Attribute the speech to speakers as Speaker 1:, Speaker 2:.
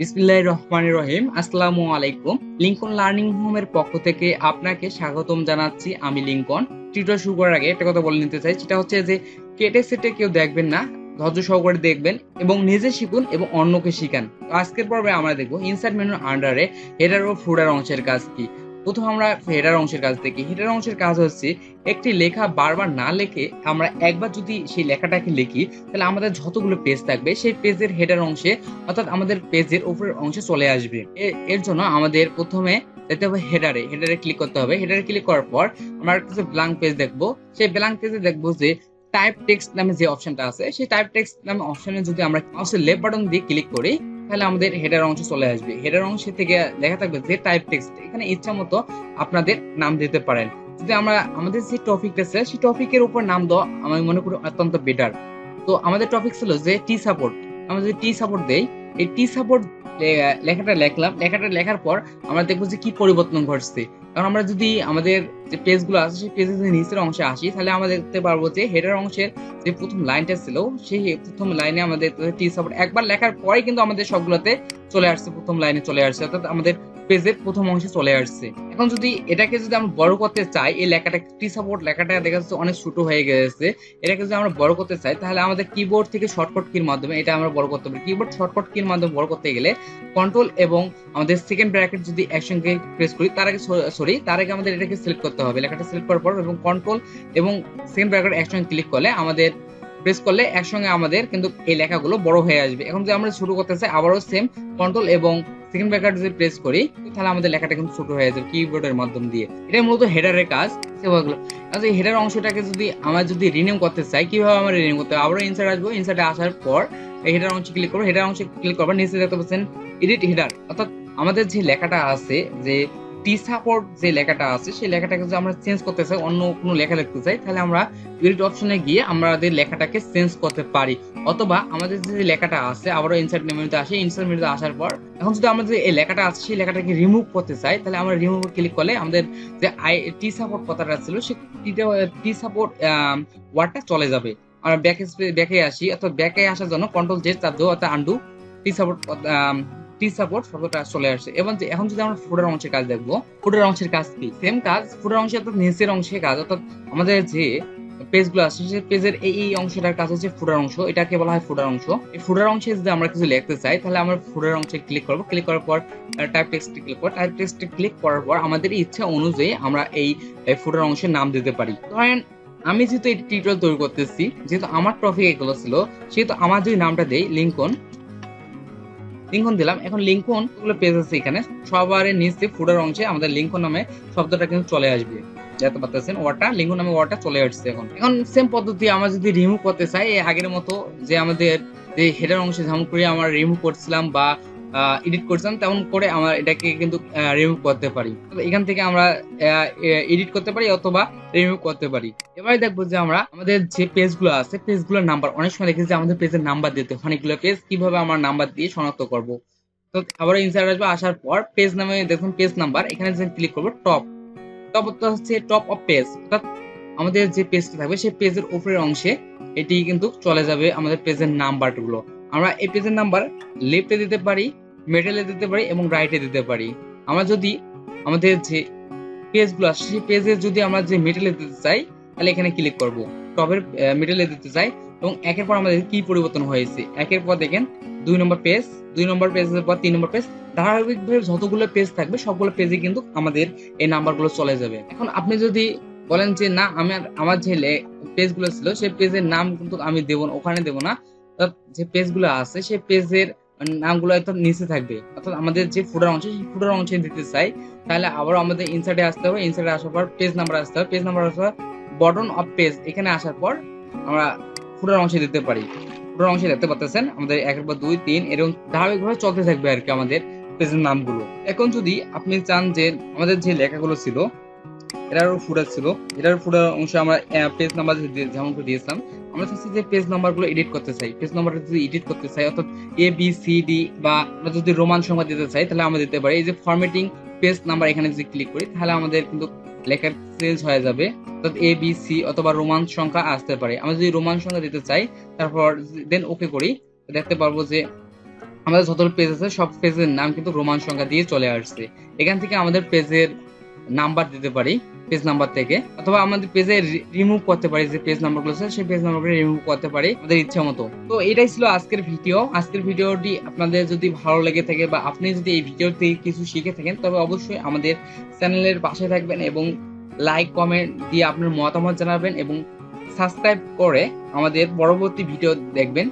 Speaker 1: বিসমিল্লাহির রহমানির রহিম। আসসালামু আলাইকুম। লিংকন লার্নিং হোমের পক্ষ থেকে আপনাকে স্বাগতম জানাচ্ছি। আমি লিংকন। টিউটোরিয়াল শুরু করার আগে একটা কথা বলে নিতে চাই, সেটা হচ্ছে যে কেটে সেটে কেউ দেখবেন না, ধৈর্য সহকারে দেখবেন এবং নিজে শিখুন এবং অন্যকে শিখান। তো আজকের পর্বে আমরা দেখবো ইনসার্ট মেনুর আন্ডারে হেডার ও ফুটার অংশের কাজ কি। প্রথম আমরা হেডার অংশের কাজ দেখি। হেডার অংশের কাজ হচ্ছে একটি লেখা বারবার না লিখে আমরা একবার যদি সেই লেখাটাকে লিখি, তাহলে আমাদের যতগুলো পেজ থাকবে সেই পেজের হেডার অংশে অর্থাৎ আমাদের পেজের উপরের অংশে চলে আসবে। এর জন্য আমাদের প্রথমে যেতে হবে হেডারে ক্লিক করতে হবে। হেডারে ক্লিক করার পর আমরা কিছু ব্ল্যাঙ্ক পেজ দেখবো। সেই ব্ল্যাঙ্ক পেজে দেখবো যে টাইপ টেক্সট নামে যে অপশনটা আছে, সেই টাইপ টেক্সট নামে অপশনে যদি আমরা মাউসের লেফট বাটন দিয়ে ক্লিক করি, তাহলে আমাদের হেডার অংশ চলে আসবে। হেডার অংশে থেকে লেখা থাকবে যে টাইপ টেক্সট। এখানে ইচ্ছা মতো আপনাদের নাম দিতে পারেন। যদি আমরা আমাদের যে টপিক আছে সেই টপিকের উপর নাম দেওয়া আমি মনে করি অত্যন্ত বেটার। তো আমাদের টপিক ছিল যে টি সাপোর্ট। আমরা যদি টি সাপোর্ট দেই, এই টি সাপোর্ট লেখাটা লিখলাম। লেখাটা লেখার পর আমরা দেখবো যে কি পরিবর্তন ঘটছে। কারণ আমরা যদি আমাদের যে পেজগুলো আছে সেই পেজের যে নিচের অংশে আসি, তাহলে আমরা দেখতে পারবো যে হেডার অংশের যে প্রথম লাইনটা ছিল সেই প্রথম লাইনে আমাদের টি সাপোর্ট একবার লেখার পরে কিন্তু আমাদের সবগুলোতে চলে আসছে, প্রথম লাইনে চলে আসছে, অর্থাৎ আমাদের পেজের প্রথম অংশে চলে আসছে। এখন যদি এটাকে যদি আমরা বড় করতে চাই, এই লেখাটা টি সাপোর্ট লেখাটা দেখা যাচ্ছে অনেক ছোট হয়ে গেছে, এটাকে যদি আমরা বড় করতে চাই, তাহলে আমাদের কিবোর্ড থেকে শর্টকাট কির মাধ্যমে এটা আমরা বড় করতে পারি। কিবোর্ড শর্টকাট কির মাধ্যমে বড় করতে গেলে কন্ট্রোল এবং আমাদের সেকেন্ড ব্র্যাকেট যদি একসঙ্গে প্রেস করি, তার আগে আমাদের এটাকে সিলেক্ট করতে হবে। লেখাটা সিলেক্ট করার পর এবং কন্ট্রোল এবং সেকেন্ড ব্র্যাকেট একসঙ্গে ক্লিক করলে আমাদের প্রেস করলে একসঙ্গে আমাদের কিন্তু এই লেখাগুলো বড় হয়ে আসবে। এখন যদি আমরা শুরু করতে চাই, আবারও সেম কন্ট্রোল এবং সেকেন্ড ব্র্যাকেট যদি প্রেস করি, তাহলে আমাদের লেখাটা কিন্তু ছোট হয়ে যাবে কিবোর্ডের মাধ্যম দিয়ে। এটাই মূলত হেডারের কাজ। এই হেডার অংশটাকে যদি আমরা রিনেম করতে চাই, কিভাবে আমরা রিনেম করতে হবে? আবারও ইনসার্ট আসবো। ইনসার্টে আসার পর এই হেডার অংশে ক্লিক করবো। হেডার অংশে ক্লিক করবো, নিচে দেখতে পাচ্ছেন এডিট হেডার। অর্থাৎ আমাদের যে লেখাটা আছে, যে টি সাপোর্ট যে লেখাটা আছে, সেই লেখাটাকে যদি আমরা চেঞ্জ করতে চাই, অন্য কোনো লেখা লিখতে চাই, তাহলে আমরা এডিট অপশনে গিয়ে আমাদের লেখাটাকে চেঞ্জ করতে পারি। অথবা আমাদের যে লেখাটা আছে, আবারও ইনসার্ট মেনুতে আসি। ইনসার্ট মেনুতে আসার পর এখন যদি আমরা যে এই লেখাটা আছে সেই লেখাটাকে রিমুভ করতে চাই, তাহলে আমরা রিমুভ ক্লিক করলে আমাদের যে টি সাপোর্ট কথাটা ছিল সেই টি সাপোর্ট ওয়ার্ডটা চলে যাবে। আমরা ব্যাকে আসি, অর্থাৎ ব্যাকে আসার জন্য কন্ট্রোল জেড চাপ দেবো, অর্থাৎ আন্ডু টি সাপোর্ট শব্দটা চলে আসছে। এবং এখন যদি আমরা ফুটার অংশের কাজ দেখবো, ফুটার অংশের কাজ কি? সেম কাজ। ফুটার অংশে অর্থাৎ নিচের অংশের কাজ, অর্থাৎ আমাদের যে পেজগুলো আছে সেই পেজের এই অংশটার কাজ হচ্ছে ফুটার অংশ। এটাকে বলা হয় ফুটার অংশ। এই ফুটার অংশে যদি আমরা কিছু লিখতে চাই, তাহলে আমরা ফুটার অংশে ক্লিক করবো। ক্লিক করার পর টাইপ টেক্সটে ক্লিক করব। টাইপ টেক্সটে ক্লিক করার পর আমাদের ইচ্ছা অনুযায়ী আমরা এই ফুটার অংশের নাম দিতে পারি। ধরেন আমি যেহেতু এই টিউটোরিয়াল তৈরি করতেছি, যেহেতু আমার টপিক এগুলো ছিল, সেহেতু আমার যদি নামটা দেই লিংকন দিলাম। এখন লিংকন গুলো পেজ আছে, এখানে সবার নিচে ফুটার অংশে আমাদের লিংকন নামে শব্দটা কিন্তু চলে আসবে। দেখতে পাচ্ছেন ওয়ার্ডটা, লিংকন নামে ওয়ার্ডটা চলে আসছে। এখন সেম পদ্ধতি আমরা যদি রিমুভ করতে চাই, এই আগের মতো যে আমাদের যে হেডার অংশে যেমন করে আমরা রিমুভ করছিলাম বা এডিট করছিলাম, তেমন করে আমরা এটাকে কিন্তু রিমুভ করতে পারি। এখান থেকে আমরা এডিট করতে পারি অথবা রিমুভ করতে পারি। এবারে দেখবো যে আমরা আমাদের যে পেজগুলো আছে, পেজগুলোর নাম্বার, অনেক সময় দেখি যে আমাদের পেজের নাম্বার দিতে অনেকগুলো পেজ, কিভাবে আমরা নাম্বার দিয়ে শনাক্ত করব। তো আবার ইনসার্ট আসবো। আসার পর পেজ নামে দেখুন পেজ নাম্বার, এখানে যে ক্লিক করবো টপ হচ্ছে টপ অফ পেজ, অর্থাৎ আমাদের যে পেজটা থাকবে সেই পেজের উপরের অংশে এটি কিন্তু চলে যাবে আমাদের পেজের নাম্বারগুলো। আমরা এই পেজের নাম্বার লেফটে দিতে পারি, মিডলে দিতে পারি এবং রাইটে দিতে পারি। আমরা যদি আমাদের যে পেজগুলো আছে সেই পেজে যদি আমরা যে মিডলে দিতে চাই, তাহলে এখানে ক্লিক করব। টপের মিডলে দিতে চাই এবং একের পর আমাদের কি পরিবর্তন হয়েছে। একের পর দেখেন 2 নম্বর পেজ, 2 নম্বর পেজের পর 3 নম্বর পেজ, ধারাবাহিকভাবে যতগুলো পেজ থাকবে সবগুলো পেজে কিন্তু আমাদের এই নাম্বারগুলো চলে যাবে। এখন আপনি যদি বলেন যে না, আমার যে পেজগুলো ছিল সেই পেজের নাম কিন্তু আমি দেব না, ওখানে দেব না, যে পেজগুলো আছে সেই পেজের নামগুলো একদম নিচে থাকবে, অর্থাৎ আমাদের যে ফুটার অংশ সেই ফুটার অংশে দিতে চাই, তাহলে আবার আমাদের ইনসার্টে আসতে হবে। ইনসার্টে আসার পর পেজ নাম্বার আসতে হবে। পেজ নাম্বার আসার পর বটন অফ পেজ, এখানে আসার পর আমরা ফুটার অংশে দিতে পারি। ফুটার অংশে দেখতে পাচ্ছেন আমাদের 1 পর 2 3 এরকম ধারাবাহিকভাবে চলতে থাকবে আর কি আমাদের পেজের নামগুলো। এখন যদি আপনি চান যে আমাদের যে লেখাগুলো ছিল এটারও ফুটার ছিল, এটার ফুটার অংশে আমরা পেজ নাম্বার যেমন করে দিয়েছিলাম, আমরা চাচ্ছি যে পেজ নাম্বারগুলো এডিট করতে চাই। পেজ নাম্বারটা যদি এডিট করতে চাই, অর্থাৎ এ বি সি ডি, বা আমরা যদি রোমান সংখ্যা দিতে চাই, তাহলে আমরা দিতে পারি। এই যে ফরম্যাটিং পেজ নাম্বার, এখানে যদি ক্লিক করি, তাহলে আমাদের কিন্তু লেখার চেঞ্জ হয়ে যাবে, অর্থাৎ এ বি সি অথবা রোমান সংখ্যা আসতে পারে। আমরা যদি রোমান সংখ্যা দিতে চাই, তারপর দেন ওকে করি, দেখতে পারবো যে আমাদের যত পেজ আছে সব পেজের নাম কিন্তু রোমান সংখ্যা দিয়ে চলে আসছে। এখান থেকে আমাদের পেজের নাম্বার দিতে পারি, পেজ নাম্বার থেকে, অথবা আমাদের পেজে রিমুভ করতে পারি, যে পেজ নাম্বারগুলো আছে সেই পেজ নাম্বারগুলো রিমুভ করতে পারি আমাদের ইচ্ছা মতো। তো এটাই ছিল আজকের ভিডিও। আজকের ভিডিওটি আপনাদের যদি ভালো লেগে থাকে বা আপনি যদি এই ভিডিও থেকে কিছু শিখে থাকেন, তবে অবশ্যই আমাদের চ্যানেলের পাশে থাকবেন এবং লাইক কমেন্ট দিয়ে আপনার মতামত জানাবেন এবং সাবস্ক্রাইব করে আমাদের পরবর্তী ভিডিও দেখবেন।